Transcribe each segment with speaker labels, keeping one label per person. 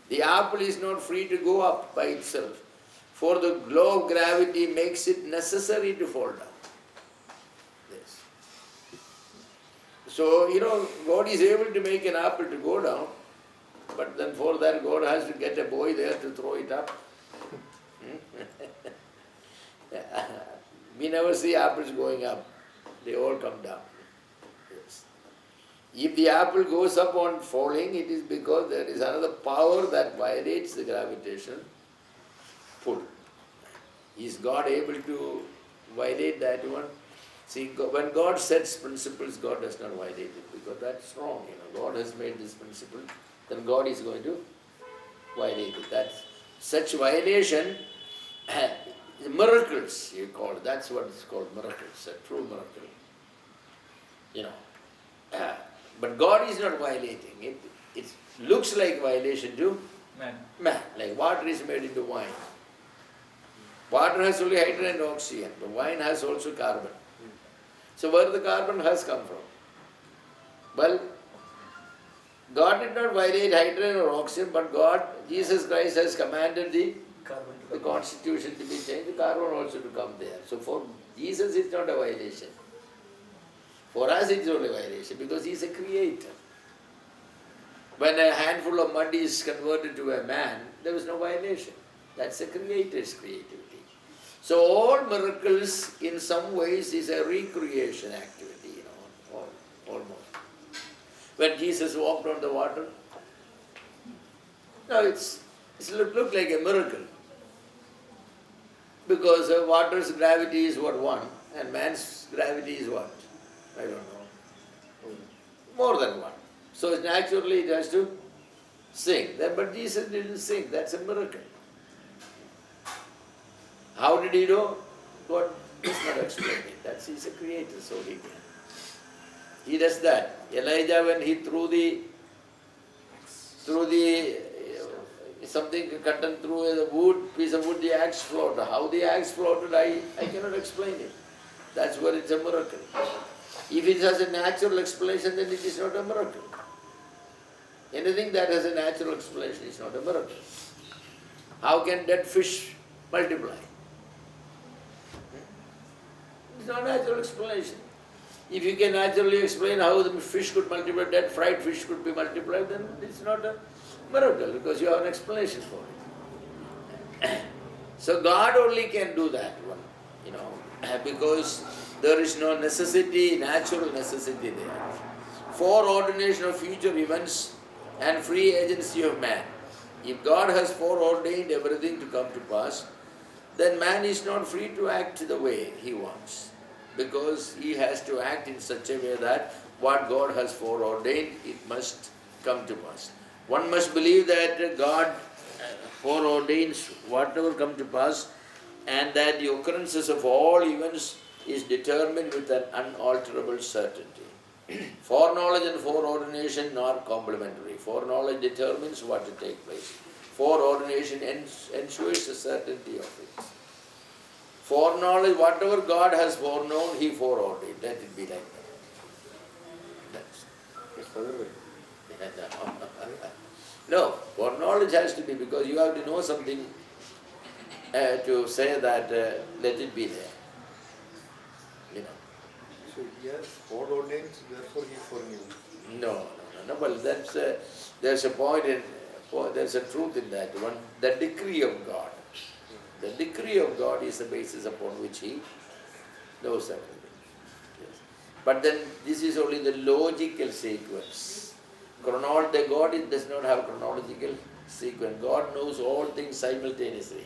Speaker 1: The apple is not free to go up by itself. For the law of gravity makes it necessary to fall down. Yes. So, God is able to make an apple to go down, but then for that God has to get a boy there to throw it up. We never see apples going up. They all come down. Yes. If the apple goes up on falling, it is because there is another power that violates the gravitational pull. Is God able to violate that one? See, when God sets principles, God does not violate it because that's wrong. God has made this principle, then God is going to violate it. That's such violation. Miracles, you call it. That's what it's called, miracles, a true miracle. But God is not violating it. It looks like violation to man. Like water is made into wine. Water has only hydrogen and oxygen, but wine has also carbon. So where the carbon has come from? Well, God did not violate hydrogen or oxygen, but Jesus Christ has commanded the constitution to be changed, the carbon also to come there. So for Jesus it's not a violation. For us it's only a violation because He is a creator. When a handful of mud is converted to a man, there is no violation. That's a creator's creativity. So all miracles in some ways is a recreation activity, almost. When Jesus walked on the water, no, it looked like a miracle. Because water's gravity is what, 1, and man's gravity is what? I don't know. More than 1. So naturally it has to sink. But Jesus didn't sink. That's a miracle. How did He know? God does not explain it. He's a creator, so He can. He does that. Elijah, when he threw the something cut and threw a piece of wood, the axe floated. How the axe floated, I cannot explain it. That's where it's a miracle. If it has a natural explanation, then it is not a miracle. Anything that has a natural explanation is not a miracle. How can dead fish multiply? It's not a natural explanation. If you can naturally explain how the fish could multiply, dead fried fish could be multiplied, then it's not a miracle because you have an explanation for it. So God only can do that one, because there is no necessity, natural necessity there. Foreordination of future events and free agency of man. If God has foreordained everything to come to pass, then man is not free to act the way he wants, because he has to act in such a way that what God has foreordained, it must come to pass. One must believe that God foreordains whatever come to pass, and that the occurrences of all events is determined with an unalterable certainty. Foreknowledge and foreordination are complementary. Foreknowledge determines what to take place. Foreordination ensures the certainty of it. Foreknowledge, whatever God has foreknown, He foreordained. Let it be like that. No, foreknowledge has to be, because you have to know something to say that let it be there.
Speaker 2: So yes, foreordained, therefore He foreknew.
Speaker 1: No. Well, there's a point there's a truth in that one. The decree of God. The decree of God is the basis upon which He knows everything. Yes. But then this is only the logical sequence. God does not have chronological sequence. God knows all things simultaneously.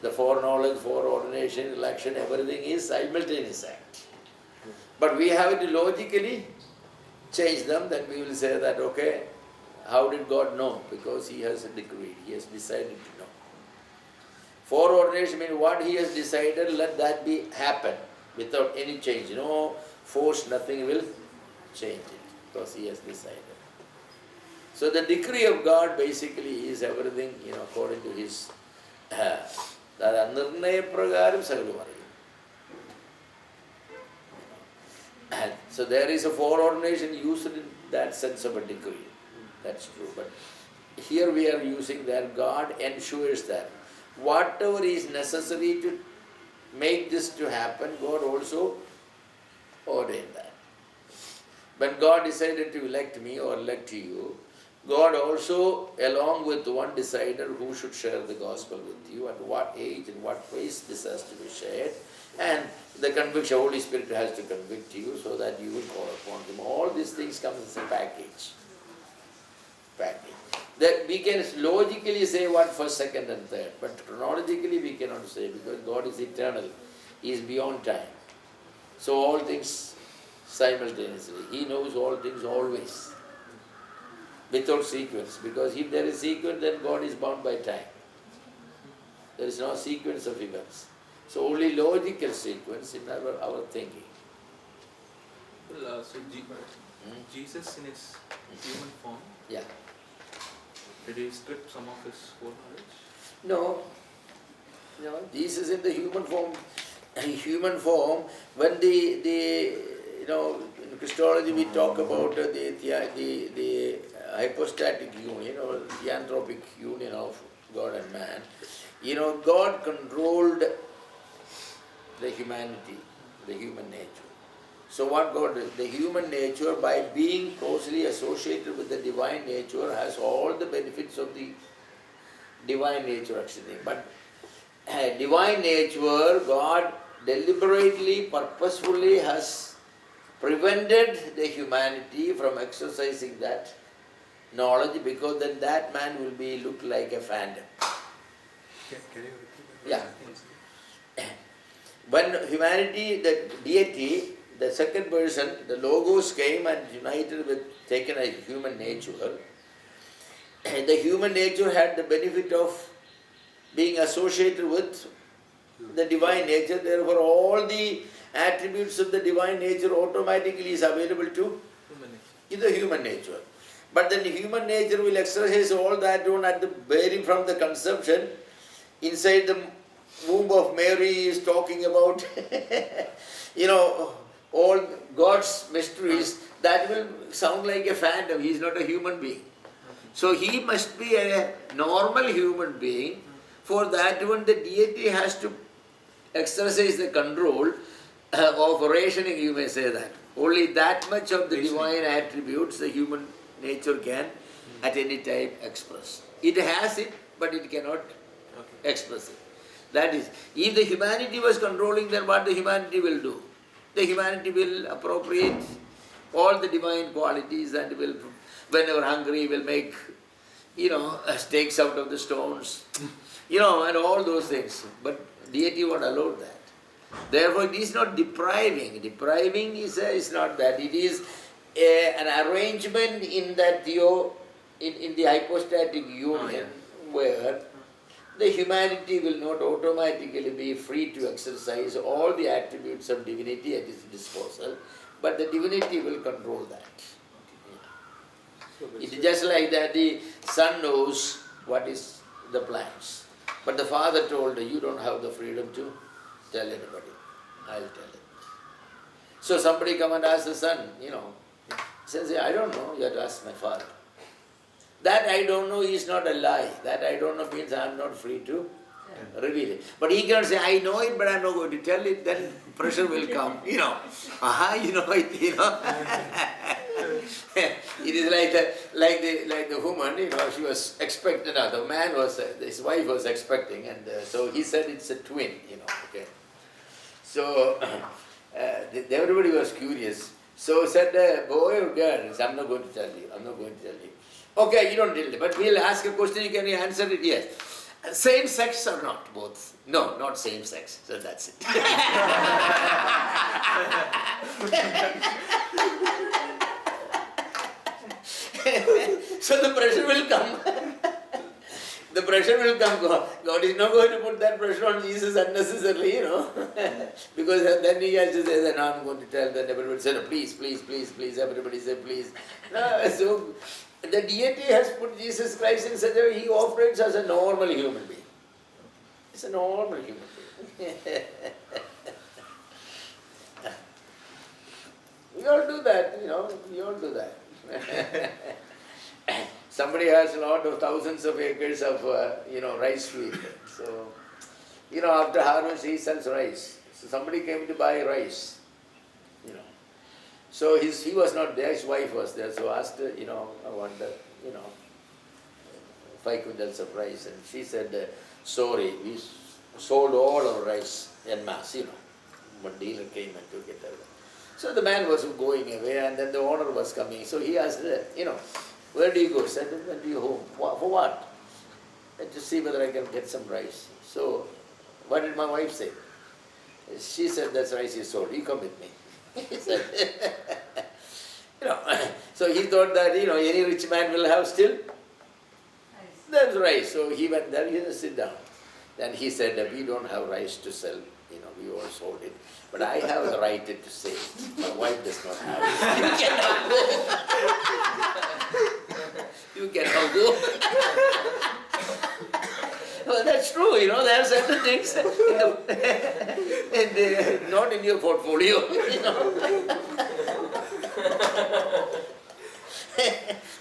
Speaker 1: The foreknowledge, foreordination, election, everything is simultaneous act. But we have to logically change them, then we will say that, okay, how did God know? Because He has decreed, He has decided to know. Foreordination means what He has decided, let that be happen without any change. No force, nothing will change it, because He has decided. So the decree of God basically is everything, according to His nirnaya prakaram sagalu ariyum. So there is a foreordination used in that sense of a decree. That's true. But here we are using that God ensures that whatever is necessary to make this to happen, God also ordained that. When God decided to elect me or elect you, God also, along with one, decided who should share the gospel with you, at what age and what place this has to be shared, and the conviction, Holy Spirit has to convict you so that you will call upon Him. All these things come as a package. That we can logically say what first, second and third, but chronologically we cannot say because God is eternal. He is beyond time. So all things simultaneously. He knows all things always. Without sequence. Because if there is sequence, then God is bound by time. There is no sequence of events. So only logical sequence in our thinking.
Speaker 3: Well, Jesus in his human form,
Speaker 1: Yeah.
Speaker 3: did he strip some of his foreknowledge?
Speaker 1: No. No. Jesus in the human form, when in Christology we talk about the hypostatic union or the anthropic union of God and man. God controlled the humanity, the human nature. So what God did, the human nature, by being closely associated with the divine nature, has all the benefits of the divine nature actually. But divine nature, God deliberately, purposefully has prevented the humanity from exercising that knowledge, because then that man will look like a phantom.
Speaker 2: Can you repeat that?
Speaker 1: Yeah. When humanity, the deity, the second person, the Logos came and united with, taken a human nature, and the human nature had the benefit of being associated with the divine nature. Therefore, all the attributes of the divine nature automatically is available to the human nature. But then the human nature will exercise all that one at the bearing from the conception. Inside the womb of Mary is talking about, all God's mysteries. That will sound like a phantom. He is not a human being. So he must be a normal human being. For that one, the deity has to exercise the control of rationing, you may say that. Only that much of the divine attributes the human nature can at any time express. It has it, but it cannot express it. That is, if the humanity was controlling, then what the humanity will do? The humanity will appropriate all the divine qualities and will, whenever hungry, will make, steaks out of the stones, and all those things. But deity won't allow that. Therefore, it is not depriving. Depriving is not that. It is an arrangement in that in the hypostatic union where the humanity will not automatically be free to exercise all the attributes of divinity at its disposal, but the divinity will control that. It is just like that the son knows what is the plans, but the father told, you don't have the freedom to tell anybody. I'll tell it. So somebody come and ask the son, says, I don't know, you have to ask my father. That I don't know is not a lie. That I don't know means I am not free to reveal it. But he cannot say, I know it, but I am not going to tell it, then pressure will come, you know it, It is like the woman, she was expecting, the man was, his wife was expecting, and so he said it's a twin, okay. So everybody was curious. So said, boy or girl, I'm not going to tell you, Okay, you don't tell me, but we'll ask a question, you can answer it, yes. Same sex or not, both? No, not same sex, so that's it. So the pressure will come. The pressure will come. God is not going to put that pressure on Jesus unnecessarily, because then he has to say that, no, I'm going to tell, then everybody said, no, please, everybody said please. No, so the deity has put Jesus Christ in such a way, he operates as a normal human being. It's a normal human being. We all do that, we all do that. somebody has a lot of thousands of acres of, rice field. So, after harvest he sells rice. So somebody came to buy rice, So he was not there, his wife was there. So asked, I wonder, 5 quintals of rice. And she said, sorry, we sold all our rice en masse, One dealer came and took it away. So the man was going away and then the owner was coming. So he asked, where do you go? He said, when do you home? For what? And to see whether I can get some rice. So what did my wife say? She said, that's rice you sold. You come with me. He said, so he thought that, any rich man will have still. That's rice. So he went there, he said, sit down. Then he said, we don't have rice to sell. We all sold it. But I have the right to say it. My wife does not have it. You cannot go. You cannot go. Well, that's true, there are certain things not in your portfolio,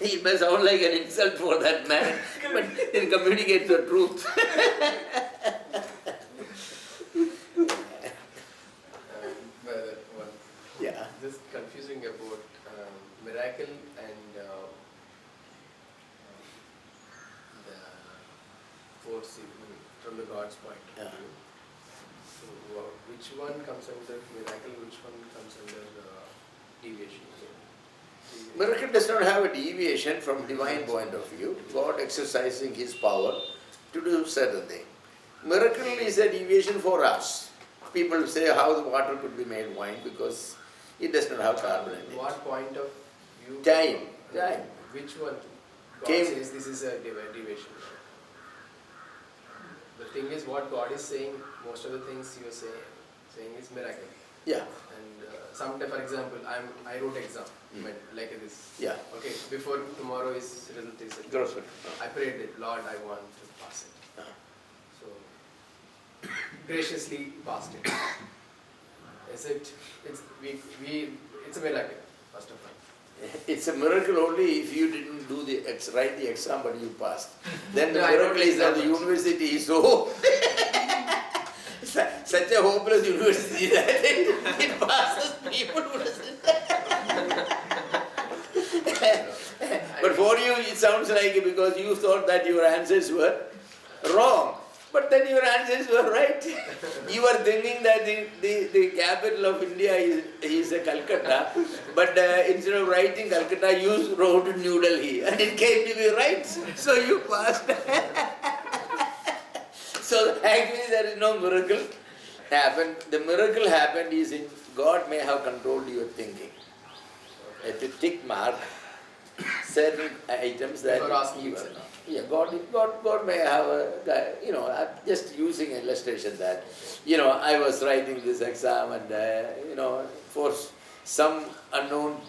Speaker 1: It may sound like an insult for that man, but it communicates the truth. Yeah.
Speaker 4: This confusing about miracle and the force from the God's point of view. So which one comes under miracle, which one comes under deviation?
Speaker 1: Miracle does not have a deviation from divine point of view. God exercising His power to do certain thing. Miracle is a deviation for us. People say how the water could be made wine because it does not have carbon in it.
Speaker 4: What point of view?
Speaker 1: Time.
Speaker 4: Which one? God
Speaker 1: Came.
Speaker 4: says this is a deviation. The thing is, what God is saying, most of the things you are saying is miracle.
Speaker 1: Yeah.
Speaker 4: And sometime, for example, I wrote exam, like this.
Speaker 1: Yeah.
Speaker 4: Okay, before tomorrow is result is.
Speaker 1: Grossly.
Speaker 4: I prayed it, Lord, I want to pass it. So graciously passed it. Is it? It's a miracle, first of all.
Speaker 1: It's a miracle only if you didn't write the exam but you passed. Then the
Speaker 4: No, I
Speaker 1: miracle
Speaker 4: don't
Speaker 1: is that the
Speaker 4: think so.
Speaker 1: university is so such a hopeless university that it passes people who doesn't. But for you it sounds like because you thought that your answers were wrong. But then your answers were right. You were thinking that the capital of India is Calcutta, but instead of writing Calcutta, you wrote New Delhi, and it came to be right. So you passed. So actually there is no miracle happened. The miracle happened is in God may have controlled your thinking. To tick mark certain items that
Speaker 4: Before asking
Speaker 1: you
Speaker 4: it.
Speaker 1: are not. Yeah, God may have I'm just using illustration that, I was writing this exam and, for some unknown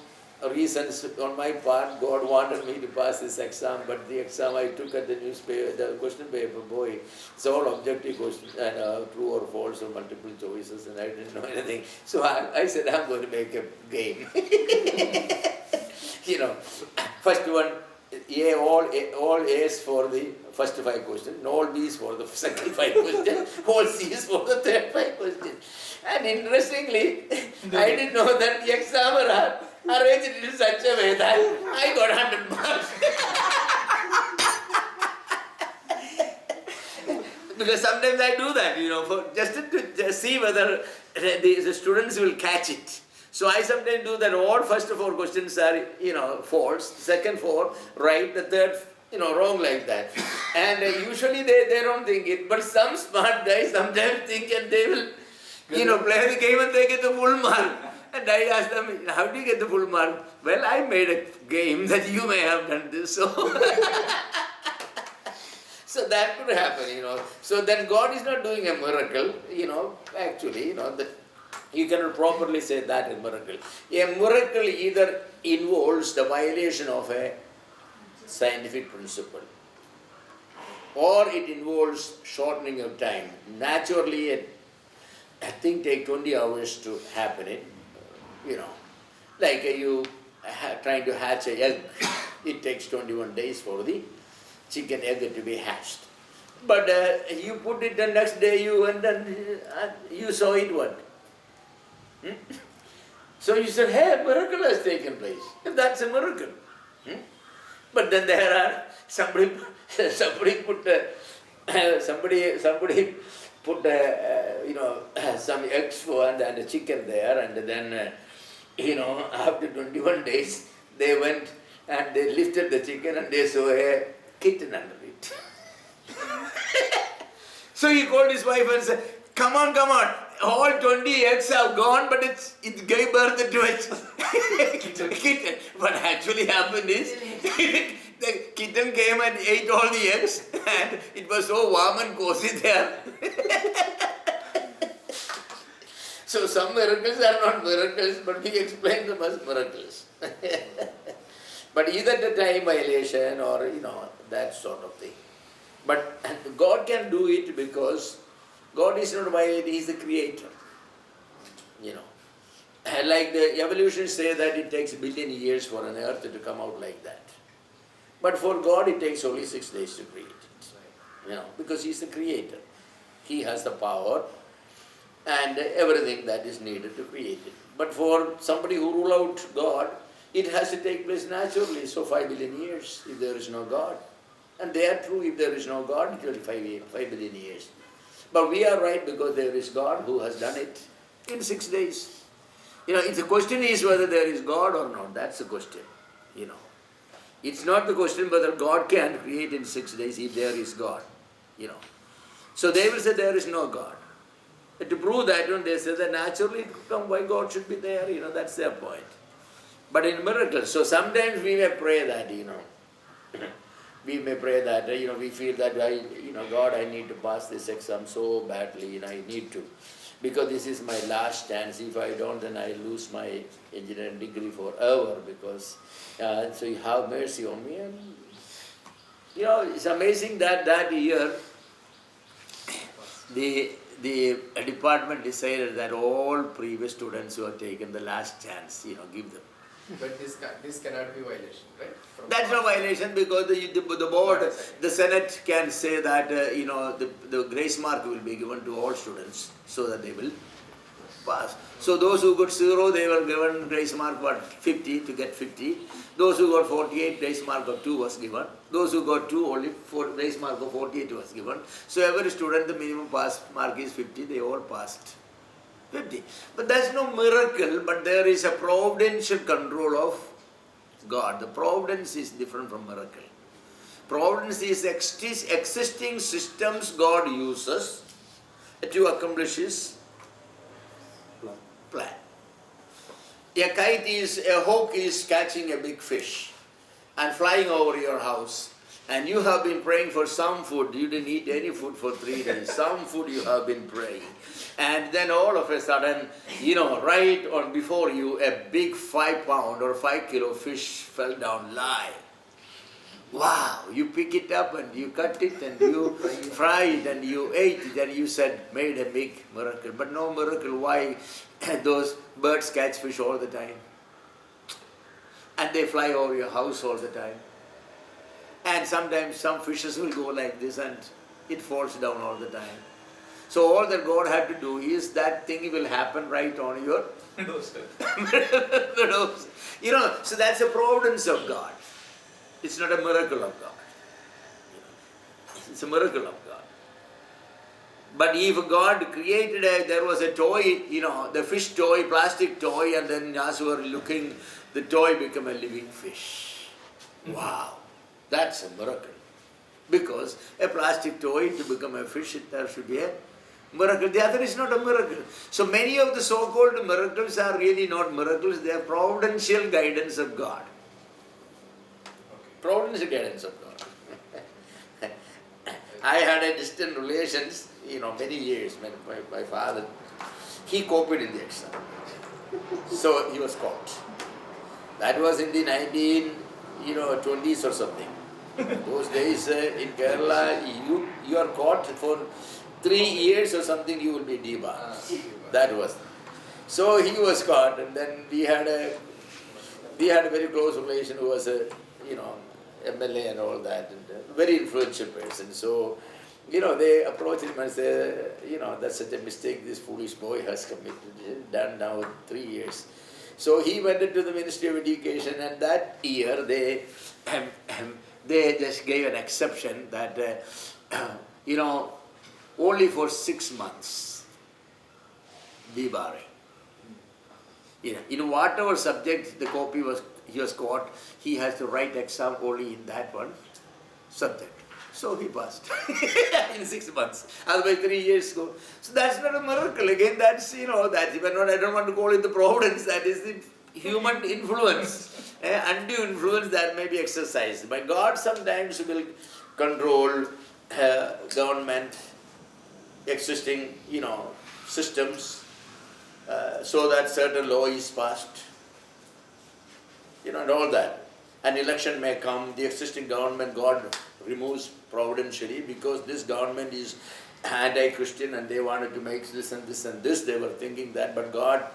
Speaker 1: reasons on my part, God wanted me to pass this exam, but the exam I took at the newspaper, the question paper, boy, it's all objective questions and true or false or multiple choices and I didn't know anything. So I said, I'm going to make a game. First one, all A's for the first 5 questions, all B's for the second 5 questions, all C's for the third 5 questions. And interestingly, I didn't know that the examiner arranged it in such a way that I got 100 marks. Because sometimes I do that, for just to see whether the students will catch it. So I sometimes do that. All first 4 questions are, false, second 4 right, the third, wrong like that. And usually they don't think it. But some smart guys sometimes think and they will, play the game and they get the full mark. And I ask them, how do you get the full mark? Well, I made a game that you may have done this. So, so that could happen, So then God is not doing a miracle, actually, you cannot properly say that is miracle. A miracle either involves the violation of a scientific principle or it involves shortening of time. Naturally, a thing takes 20 hours to happen, like you trying to hatch an egg. It takes 21 days for the chicken egg to be hatched. But you put it the next day, you went and you saw it what? Hmm? So you said, hey, miracle has taken place. That's a miracle. Hmm? But then there are somebody put some eggs for and a chicken there, and then after 21 days they went and they lifted the chicken and they saw a kitten under it. So he called his wife and said, come on, all 20 eggs have gone, but it gave birth to a kitten. What actually happened is, the kitten came and ate all the eggs, and it was so warm and cozy there. So some miracles are not miracles, but we explain them as miracles. But either the time violation or, that sort of thing. But God can do it because God is not violent, He is the creator. Like the evolutionists say that it takes 1 billion years for an earth to come out like that. But for God it takes only 6 days to create it. Because He is the creator. He has the power and everything that is needed to create it. But for somebody who rule out God, it has to take place naturally. So 5 billion years if there is no God. And they are true if there is no God, it will be 5 billion years. But we are right because there is God who has done it in 6 days. If the question is whether there is God or not, that's the question. It's not the question whether God can create in 6 days if there is God. So they will say there is no God. And to prove that, they say that naturally it could come, why God should be there, that's their point. But in miracles, so sometimes we may pray that, we may pray that, we feel that, God, I need to pass this exam so badly, I need to. Because this is my last chance. If I don't, then I lose my engineering degree forever. Because, so you have mercy on me. And, it's amazing that year, the department decided that all previous students who have taken the last chance, give them.
Speaker 4: But this cannot be violation, right?
Speaker 1: That's no violation because the board, the Senate can say that, the grace mark will be given to all students so that they will pass. So those who got 0, they were given grace mark 50 to get 50. Those who got 48, grace mark of 2 was given. Those who got 2, only grace mark of 48 was given. So every student, the minimum pass mark is 50, they all passed. 50. But that's no miracle, but there is a providential control of God. The providence is different from miracle. Providence is existing systems God uses to accomplish His plan. A hawk is catching a big fish and flying over your house. And you have been praying for some food. You didn't eat any food for 3 days. Some food you have been praying. And then all of a sudden, right on before you, a big 5-pound or 5-kilo fish fell down live. Wow, you pick it up and you cut it and you fry it and you ate it and you said, made a big miracle. But no miracle, why those birds catch fish all the time? And they fly over your house all the time. And sometimes some fishes will go like this and it falls down all the time. So all that God had to do is that thing will happen right on your doorstep. So that's a providence of God. It's not a miracle of God. It's a miracle of God. But if God created there was a toy, the fish toy, plastic toy, and then as we were looking, the toy became a living fish. Wow, that's a miracle. Because a plastic toy to become a fish, there should be a miracle. The other is not a miracle. So many of the so-called miracles are really not miracles, they are providential guidance of God. Providential guidance of God. I had a distant relations, many years when my father, he copied in the exam. So he was caught. That was in the 1920s or something. Those days in Kerala, you are caught for 3 years or something, you will be debarred. That was. So he was caught, and then we had a very close relation who was a MLA and all that, and very influential person. So, they approach him and say, that's such a mistake this foolish boy has committed, done now 3 years. So he went into the Ministry of Education, and that year they just gave an exception that, only for 6 months, be barring. In whatever subject the copy he was caught, he has to write exam only in that one subject. So he passed in 6 months. Otherwise 3 years ago. So that's not a miracle. Again, that's, that's even not, I don't want to call it the providence, that is the human influence, undue influence that may be exercised. But God sometimes will control government, existing, systems, so that certain law is passed, and all that. An election may come, the existing government, God removes providentially because this government is anti-Christian and they wanted to make this and this and this, they were thinking that, but God,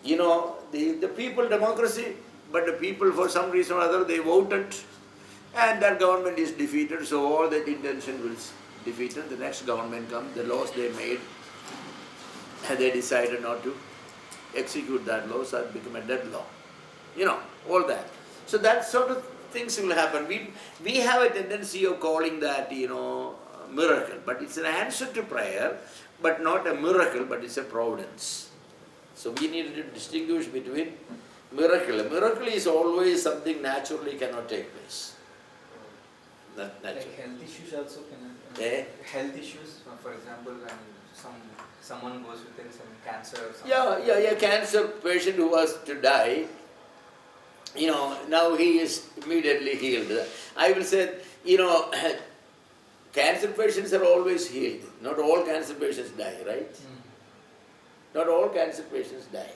Speaker 1: the people, democracy, but the people for some reason or other, they voted and that government is defeated, so all that intention will defeated, the next government comes, the laws they made, and they decided not to execute that law, so it became a dead law. All that. So that sort of things will happen. We have a tendency of calling that, miracle, but it's an answer to prayer, but not a miracle, but it's a providence. So we need to distinguish between miracle. A miracle is always something naturally cannot take place. Not naturally.
Speaker 5: Like health issues also can. Health issues, for example, and someone goes within some cancer or something.
Speaker 1: Yeah, cancer patient who was to die, now he is immediately healed. I will say, cancer patients are always healed. Not all cancer patients die, right? Not all cancer patients die.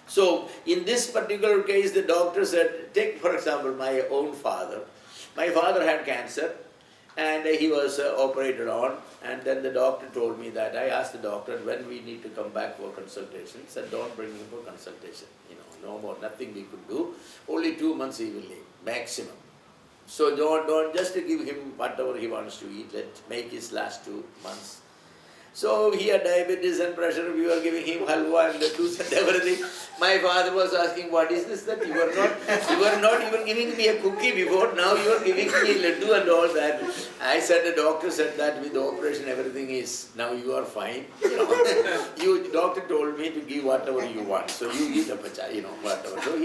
Speaker 1: So, in this particular case, the doctor said, take for example my own father. My father had cancer and he was operated on, and then the doctor told me that, I asked the doctor when we need to come back for consultation. He said, don't bring him for consultation, no more, nothing we could do, only 2 months he will live, maximum. So don't just give him whatever he wants to eat, let's make his last 2 months. So he had diabetes and pressure, we were giving him halwa and laddus and everything. My father was asking, what is this that you were not even giving me a cookie before, now you are giving me laddu and all that. I said, the doctor said that with the operation everything is, now you are fine. The doctor told me to give whatever you want, so you give the pacha, whatever. So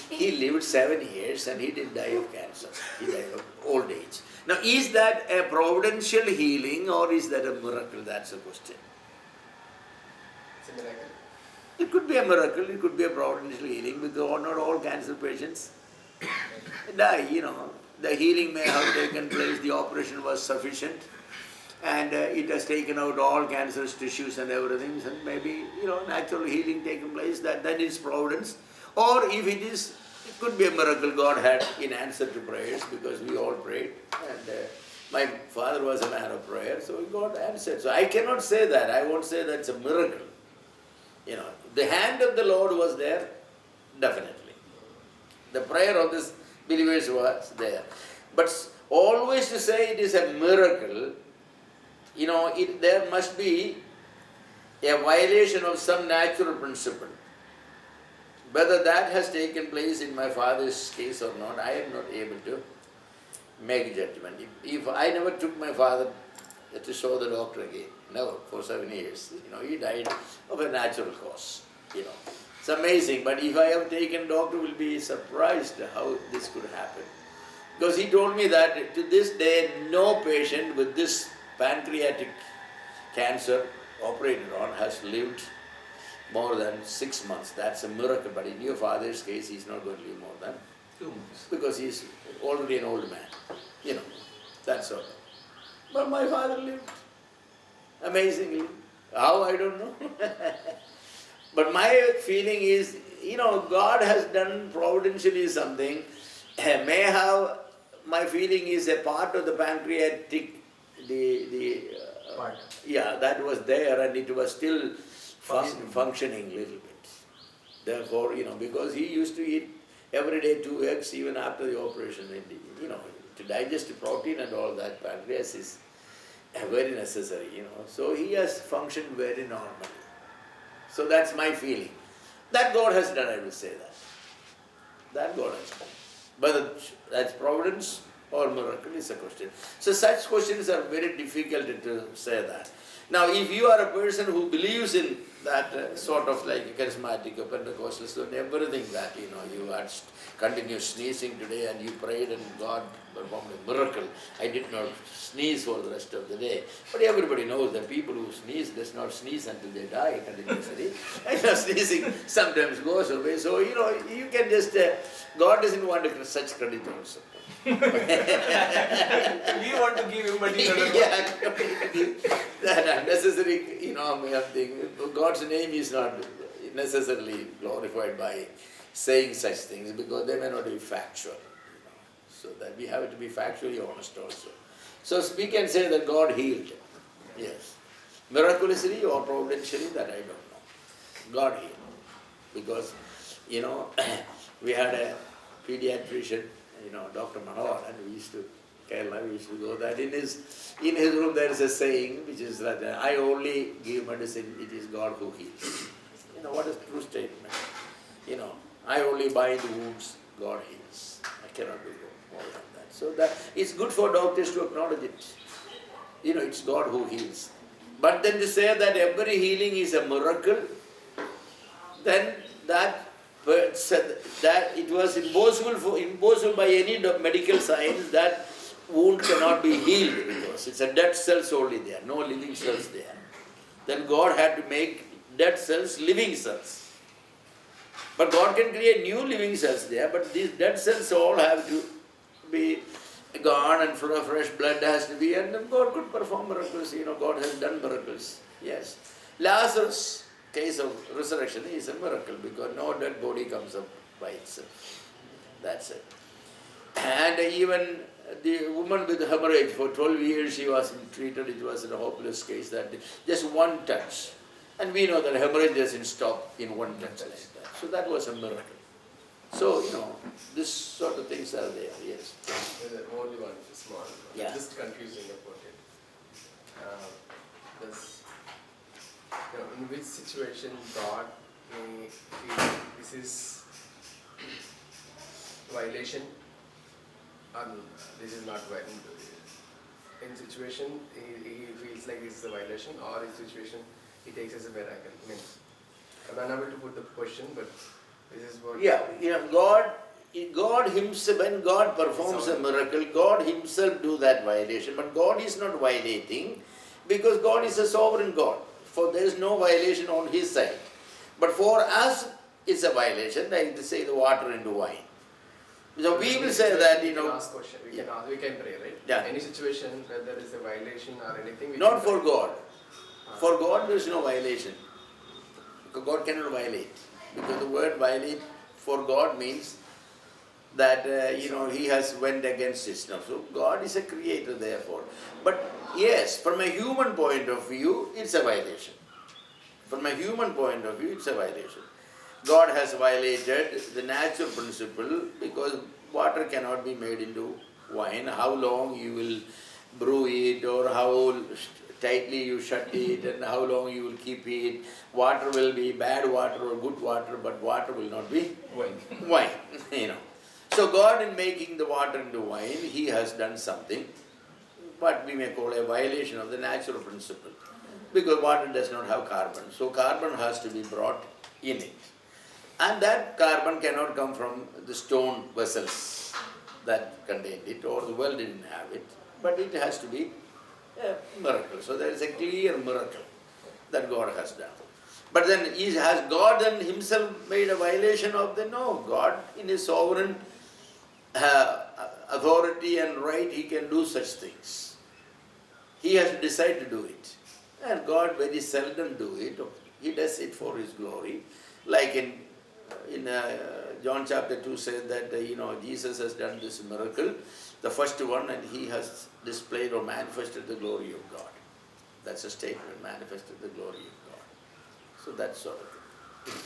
Speaker 1: he lived 7 years and he didn't die of cancer, he died of old age. Now, is that a providential healing or is that a miracle? That's the question.
Speaker 4: It's a miracle.
Speaker 1: It could be a miracle, it could be a providential healing because not all cancer patients die, The healing may have taken place, the operation was sufficient and it has taken out all cancerous tissues and everything, and maybe, natural healing taken place, that is providence. Or if it could be a miracle God had in answer to prayers because we all prayed and my father was a man of prayer, so God answered. So I cannot say that, I won't say that's a miracle. The hand of the Lord was there, definitely. The prayer of this believers was there. But always to say it is a miracle, there must be a violation of some natural principle. Whether that has taken place in my father's case or not, I am not able to make a judgment. If I never took my father to show the doctor again, never, for 7 years. He died of a natural cause. It's amazing, but if I have taken, doctor will be surprised how this could happen. Because he told me that to this day, no patient with this pancreatic cancer operated on has lived more than 6 months. That's a miracle. But in your father's case, he's not going to live more than 2 months because he's already an old man. That's all. But my father lived amazingly. How, I don't know. But my feeling is, God has done providentially something. May have, my feeling is a part of the pancreatic,
Speaker 5: Part.
Speaker 1: That was there and it was still functioning a little bit. Therefore, because he used to eat every day 2 eggs even after the operation. And, you know, to digest the protein and all that, pancreas is very necessary, you know. So he has functioned very normally. So that's my feeling. That God has done, I will say that. That God has done. Whether that's providence or miracle is a question. So such questions are very difficult to say that. Now, if you are a person who believes in that sort of like a charismatic or Pentecostal, so everything that, you know, you had continuous sneezing today and you prayed and God performed a miracle. I did not sneeze for the rest of the day. But everybody knows that people who sneeze does not sneeze until they die continuously. And sneezing sometimes goes away. So, you know, you can just, God doesn't want such credit also.
Speaker 5: We want to give him, but he doesn't want.
Speaker 1: That unnecessary, you know, thing. God's name is not necessarily glorified by saying such things because they may not be factual. You know. So that we have to be factually honest also. So we can say that God healed. Yes. Miraculously or providentially, that I don't know. God healed. Because, you know, we had a pediatrician, you know, Dr. Manohar, and we used to go that in his room there is a saying which is that I only give medicine, it is God who heals. You know, what is true statement? You know, I only bind wounds, God heals. I cannot do more than that. So that it's good for doctors to acknowledge it. You know, it's God who heals. But then to say that every healing is a miracle, then that it was impossible by any medical science that wound cannot be healed because it's a dead cells only there, no living cells there. Then God had to make dead cells living cells. But God can create new living cells there, but these dead cells all have to be gone and fresh blood has to be, and then God could perform miracles. You know, God has done miracles. Yes. Lazarus' case of resurrection is a miracle because no dead body comes up by itself. That's it. And even the woman with hemorrhage, for 12 years she was treated, it was a hopeless case, that just one touch. And we know that hemorrhage doesn't stop in one touch like that. So that was a miracle. So, you know, this sort of things are there, yes.
Speaker 4: There's only one small one.
Speaker 1: Yeah.
Speaker 4: Just confusing about it. You know, in which situation God may feel this is violation or this is not violation. In situation he feels like this is a violation, or in situation he takes as a miracle. I mean, I'm unable to put the question, but this is what...
Speaker 1: Yeah, you know, God himself, when God performs a miracle, God himself do that violation. But God is not violating because God is a sovereign God. For there is no violation on his side. But for us, it's a violation, like to say the water into wine. So we will say that, you know...
Speaker 4: We can ask question, we can pray, right?
Speaker 1: Yeah.
Speaker 4: Any situation where there is a violation or anything...
Speaker 1: Not for God. For God there is no violation. Because God cannot violate. Because the word violate for God means that, you know, he has went against it. So God is a creator therefore. But yes, from a human point of view, it's a violation. From a human point of view, it's a violation. God has violated the natural principle because water cannot be made into wine. How long you will brew it or how tightly you shut it and how long you will keep it. Water will be bad water or good water, but water will not be wine. You know. So God, in making the water into wine, he has done something what we may call a violation of the natural principle. Because water does not have carbon. So carbon has to be brought in it. And that carbon cannot come from the stone vessels that contained it, or the world didn't have it. But it has to be a miracle. So there is a clear miracle that God has done. But then has God then himself made a violation of the? No. God in his sovereign authority and right, he can do such things. He has decided to do it. And God very seldom do it. He does it for his glory. Like in John chapter 2 said that, you know, Jesus has done this miracle, the first one, and he has displayed or manifested the glory of God. That's a statement, manifested the glory of God. So that sort of thing.